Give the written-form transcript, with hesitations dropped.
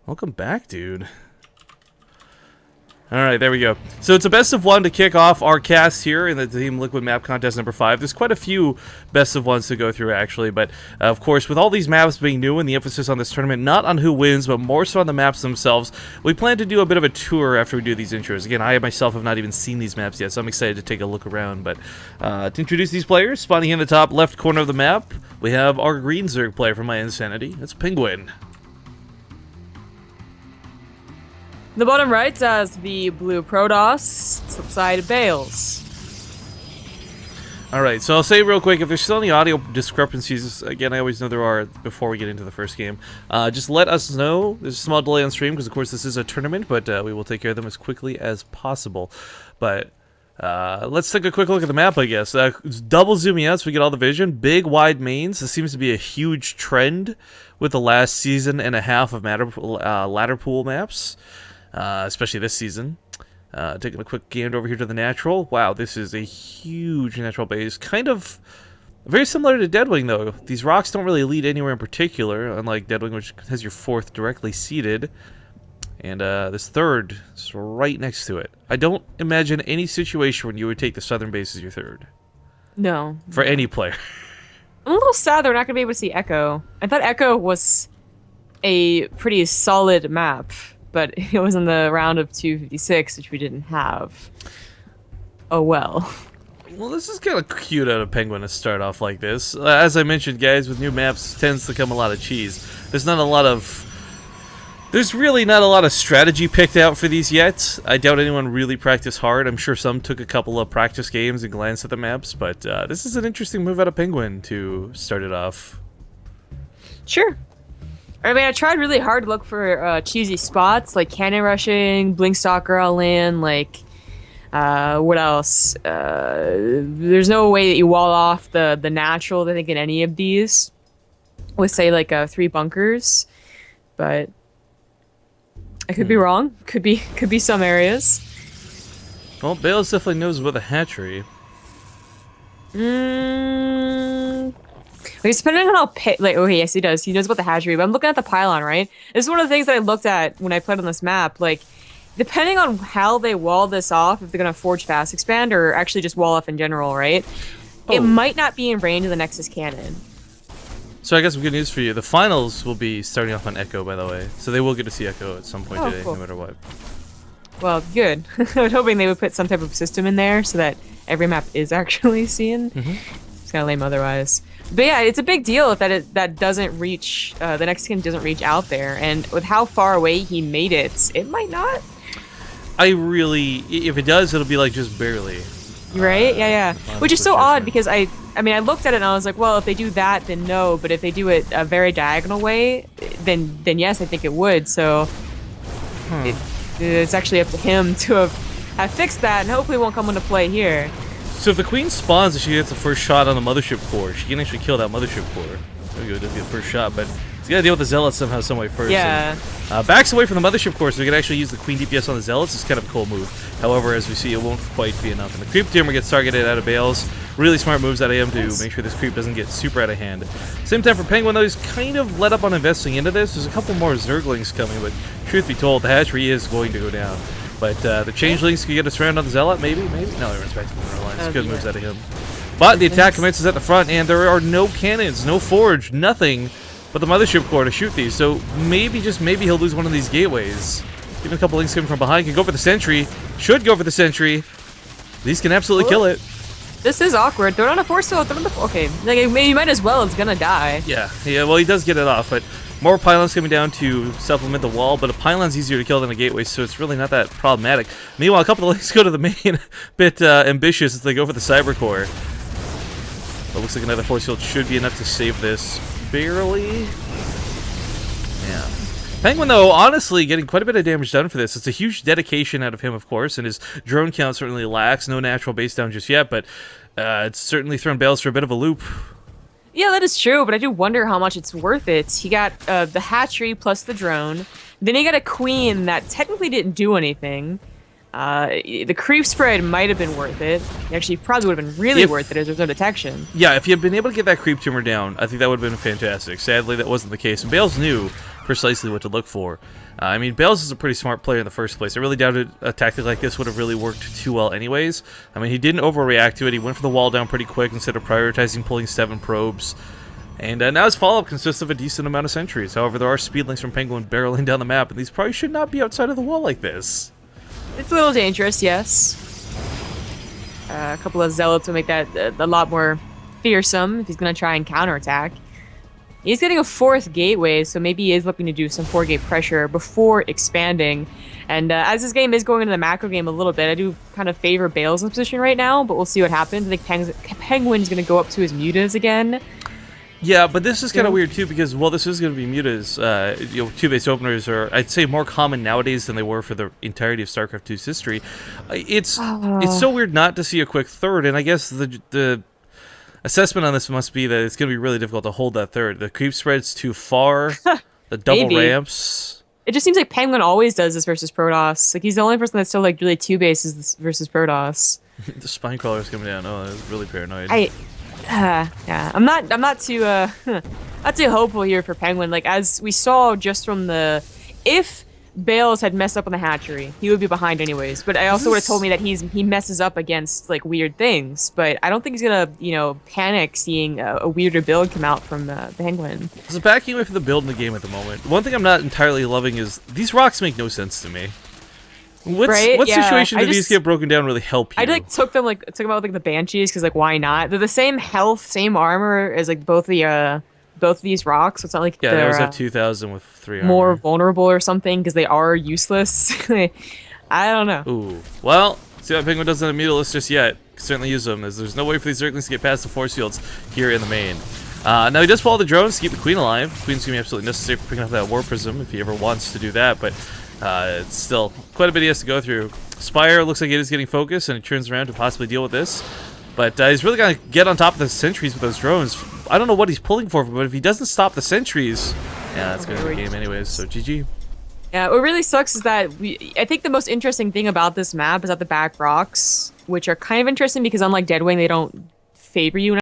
Welcome back, dude. Alright, there we go. So it's a best of one to kick off our cast here in the Team Liquid map contest number 5. There's quite a few best of ones to go through, actually, but of course, with all these maps being new and the emphasis on this tournament, not on who wins, but more so on the maps themselves, we plan to do a bit of a tour after we do these intros. Again, I myself have not even seen these maps yet, so I'm excited to take a look around, but to introduce these players, spawning in the top left corner of the map, we have our green Zerg player from my Insanity. That's PengWin. The bottom right has the blue Protoss, side Bales. Alright, so I'll say real quick, if there's still any audio discrepancies, again, I always know there are before we get into the first game, just let us know. There's a small delay on stream, because of course this is a tournament, but we will take care of them as quickly as possible. But let's take a quick look at the map, I guess. Double zooming out so we get all the vision. Big, wide mains. This seems to be a huge trend with the last season and a half of ladder pool maps. Especially this season. Taking a quick gander over here to the natural. Wow, this is a huge natural base. Kind of very similar to Deadwing, though. These rocks don't really lead anywhere in particular, unlike Deadwing, which has your fourth directly seated. And this third is right next to it. I don't imagine any situation when you would take the southern base as your third. No. For any player. I'm a little sad they're not going to be able to see Echo. I thought Echo was a pretty solid map, but it was in the round of 256, which we didn't have. Oh well. Well, this is kind of cute out of PengWin to start off like this. As I mentioned, guys, with new maps tends to come a lot of cheese. There's really not a lot of strategy picked out for these yet. I doubt anyone really practiced hard. I'm sure some took a couple of practice games and glanced at the maps, but this is an interesting move out of PengWin to start it off. Sure. I mean, I tried really hard to look for cheesy spots, like cannon rushing, blink stalker all in, like, what else? There's no way that you wall off the natural, I think, in any of these, with, say, like, 3 bunkers, but I could be wrong. Could be some areas. Well, Bales definitely knows about the hatchery. Like, depending on how okay, yes, he does. He knows about the hatchery, but I'm looking at the pylon, right? This is one of the things that I looked at when I played on this map. Like, depending on how they wall this off, if they're gonna forge fast expand or actually just wall off in general, right? It might not be in range of the Nexus cannon. So I guess some good news for you. The finals will be starting off on Echo, by the way. So they will get to see Echo at some point today, cool. no matter what. Well, good. I was hoping they would put some type of system in there so that every map is actually seen. It's kind of lame otherwise. But yeah, it's a big deal if that doesn't reach, the Nexus cannon doesn't reach out there. And with how far away he made it, it might not. If it does, it'll be like just barely. Right? Yeah. Which is so odd because I mean, I looked at it and I was like, well, if they do that, then no. But if they do it a very diagonal way, then yes, I think it would. So it's actually up to him to have fixed that, and hopefully it won't come into play here. So if the queen spawns and she gets the first shot on the mothership core, she can actually kill that mothership core. There we go, does get the first shot, but he's got to deal with the zealots somehow, some way first. Yeah. And, backs away from the mothership core, so we can actually use the queen DPS on the zealots. It's kind of a cool move. However, as we see, it won't quite be enough. And the creep tumor gets targeted out of Bales. Really smart moves out of him to make sure this creep doesn't get super out of hand. Same time for PengWin, though, he's kind of let up on investing into this. There's a couple more Zerglings coming, but truth be told, the hatchery is going to go down. But the changelings can get us around on the zealot, maybe? No, they're respecting the lines. Good moves out of him. But the attack commences at the front, and there are no cannons, no forge, nothing but the mothership core to shoot these. So maybe, just maybe, he'll lose one of these gateways. Even a couple links coming from behind can go for the sentry. Should go for the sentry. These can absolutely kill it. This is awkward. Throw it on a force field. Okay, like, you might as well. It's gonna die. Yeah. Well, he does get it off, but more pylons coming down to supplement the wall, but a pylon's easier to kill than a gateway, so it's really not that problematic. Meanwhile, a couple of links go to the main. Bit ambitious as they go for the cyber core. But looks like another force field should be enough to save this. Barely. Yeah. PengWin, though, honestly, getting quite a bit of damage done for this. It's a huge dedication out of him, of course, and his drone count certainly lacks. No natural base down just yet, but it's certainly thrown Bales for a bit of a loop. Yeah, that is true, but I do wonder how much it's worth it. He got the hatchery plus the drone. Then he got a queen that technically didn't do anything. The creep spread might have been worth it. Actually, probably would have been really worth it as there's no detection. Yeah, if you had been able to get that creep tumor down, I think that would have been fantastic. Sadly, that wasn't the case. And Bales knew precisely what to look for. I mean, Bales is a pretty smart player in the first place. I really doubted a tactic like this would have really worked too well anyways. I mean, he didn't overreact to it. He went for the wall down pretty quick instead of prioritizing pulling 7 probes. And now his follow-up consists of a decent amount of sentries. However, there are speedlings from PengWin barreling down the map, and these probably should not be outside of the wall like this. It's a little dangerous, yes. A couple of zealots will make that a lot more fearsome if he's going to try and counterattack. He's getting a 4th gateway, so maybe he is looking to do some 4-gate pressure before expanding. And as this game is going into the macro game a little bit, I do kind of favor Bales' position right now, but we'll see what happens. I think PengWin's going to go up to his mutas again. Yeah, but this is kind of weird too because, well, this is going to be mutas. 2-base openers are, I'd say, more common nowadays than they were for the entirety of StarCraft 2's history. It's so weird not to see a quick third, and I guess the assessment on this must be that it's going to be really difficult to hold that third. The creep spread's too far. The double ramps. It just seems like PengWin always does this versus Protoss. Like, he's the only person that's still like really 2-bases versus Protoss. The spine crawler's coming down. Oh, that's really paranoid. Yeah, I'm not too not too hopeful here for PengWin. Like, as we saw just from if Bales had messed up on the hatchery, he would be behind anyways. But I also would have told me that he messes up against like weird things. But I don't think he's gonna panic seeing a weirder build come out from PengWin. So backing away from the build in the game at the moment, one thing I'm not entirely loving is these rocks make no sense to me. What situation do these get broken down really help you? I took them with the Banshees because like why not? They're the same health, same armor as like both of these rocks. So it's not like they always have 2,000 with 3 armor. More vulnerable or something because they are useless. I don't know. Ooh, well, see why PengWin doesn't have Mutalisks just yet. Can certainly use them as there's no way for these Zerglings to get past the force fields here in the main. Now he does follow the drones to keep the Queen alive. The Queen's gonna be absolutely necessary for picking up that War Prism if he ever wants to do that, but. It's still quite a bit he has to go through. Spire looks like it is getting focused, and he turns around to possibly deal with this. But he's really going to get on top of the sentries with those drones. I don't know what he's pulling for, but if he doesn't stop the sentries, yeah, that's going to be the game anyways, so GG. Yeah, what really sucks is that I think the most interesting thing about this map is that the back rocks, which are kind of interesting because unlike Deadwing, they don't favor you